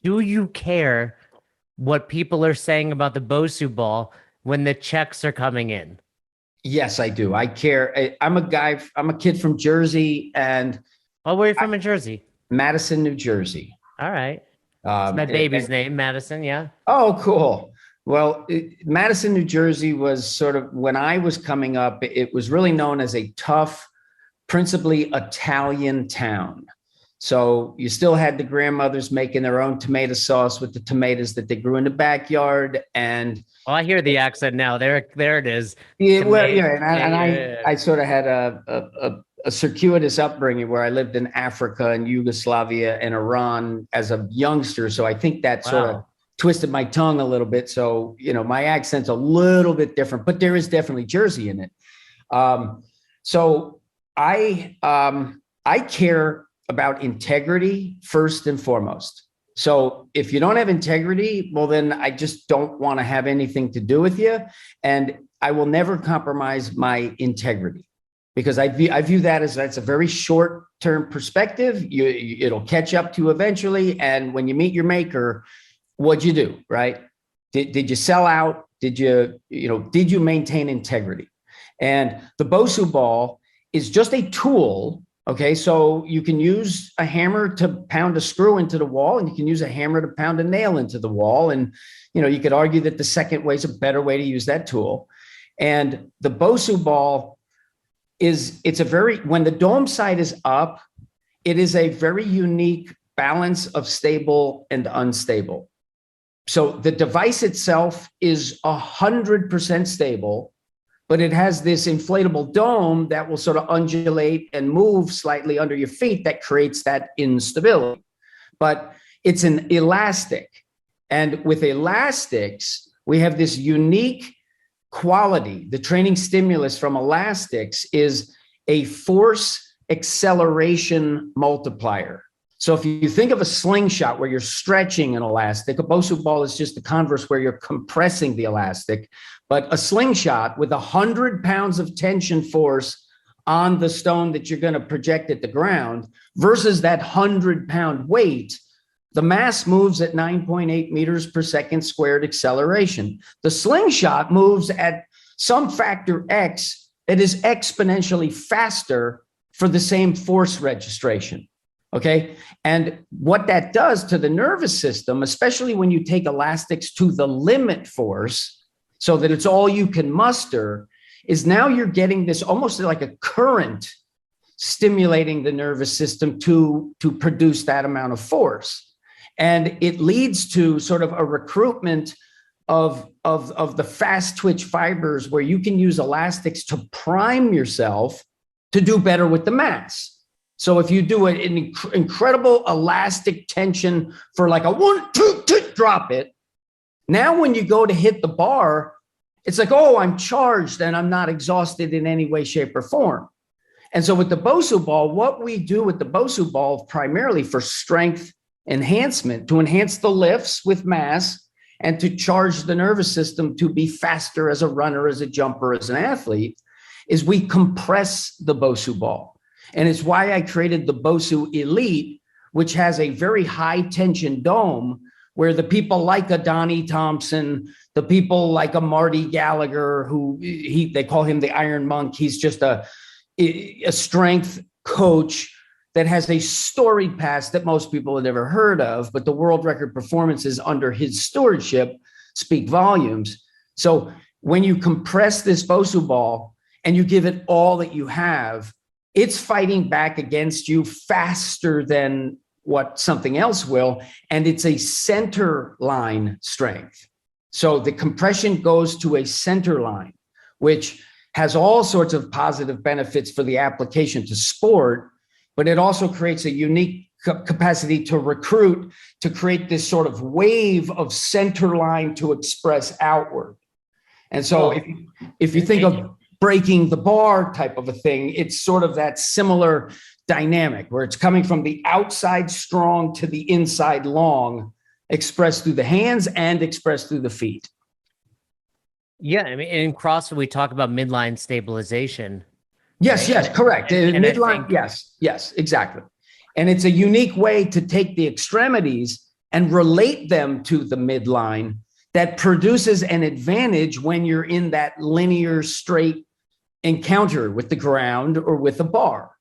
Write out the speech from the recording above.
Do you care what people are saying about the bosu ball when the checks are coming in? Yes, I do. I care. I'm a kid from Jersey and Oh, where are you from in Jersey? Madison, New Jersey. All right. It's my baby's name, Madison. Yeah. Oh, cool. Well, Madison, New Jersey was sort of, when I was coming up, it was really known as a tough, principally Italian town. So you still had the grandmothers making their own tomato sauce with the tomatoes that they grew in the backyard. And Oh, I hear the accent now. There it is. yeah, well, Tomato. yeah, Yeah, and yeah, I yeah. sort of had a circuitous upbringing where I lived in Africa and Yugoslavia and Iran as a youngster. So I think that sort of Wow. twisted my tongue a little bit. So, my accent's a little bit different, but there is definitely Jersey in it. So I care about integrity first and foremost. So if you don't have integrity, well, then I just don't want to have anything to do with you. And I will never compromise my integrity because I view that as that's a very short term perspective. It'll catch up to you eventually. And when you meet your maker, what'd you do, right? Did you sell out? Did you maintain integrity? And the bosu ball is just a tool. Okay, so you can use a hammer to pound a screw into the wall, and you can use a hammer to pound a nail into the wall. And you could argue that the second way is a better way to use that tool. And the bosu ball when the dome side is up, it is a very unique balance of stable and unstable. So the device itself is 100% stable, but it has this inflatable dome that will sort of undulate and move slightly under your feet that creates that instability. But it's an elastic. And with elastics, we have this unique quality. The training stimulus from elastics is a force acceleration multiplier. So if you think of a slingshot where you're stretching an elastic, a bosu ball is just the converse where you're compressing the elastic. But a slingshot with 100 pounds of tension force on the stone that you're going to project at the ground versus that 100-pound weight, the mass moves at 9.8 meters per second squared acceleration. The slingshot moves at some factor X that is exponentially faster for the same force registration. Okay. And what that does to the nervous system, especially when you take elastics to the limit force so that it's all you can muster, is now you're getting this almost like a current stimulating the nervous system to produce that amount of force. And it leads to sort of a recruitment of the fast twitch fibers where you can use elastics to prime yourself to do better with the mass. So if you do an incredible elastic tension for like a 1, 2, 2, drop it. Now, when you go to hit the bar, it's like, oh, I'm charged and I'm not exhausted in any way, shape, or form. And so with the bosu ball, what we do with the bosu ball primarily for strength enhancement, to enhance the lifts with mass and to charge the nervous system to be faster as a runner, as a jumper, as an athlete, is we compress the bosu ball. And it's why I created the Bosu Elite, which has a very high tension dome where the people like a Donnie Thompson, the people like a Marty Gallagher, they call him the Iron Monk. He's just a strength coach that has a storied past that most people have never heard of, but the world record performances under his stewardship speak volumes. So when you compress this Bosu ball and you give it all that you have, it's fighting back against you faster than what something else will. And it's a center line strength. So the compression goes to a center line, which has all sorts of positive benefits for the application to sport, but it also creates a unique capacity to recruit, to create this sort of wave of center line to express outward. And so if you think of breaking the bar type of a thing, it's sort of that similar dynamic where it's coming from the outside strong to the inside long, expressed through the hands and expressed through the feet. Yeah, I mean, in CrossFit, we talk about midline stabilization. Yes, Right? yes, correct. And I Midline, think, yes, exactly. And it's a unique way to take the extremities and relate them to the midline that produces an advantage when you're in that linear straight encounter with the ground or with a bar.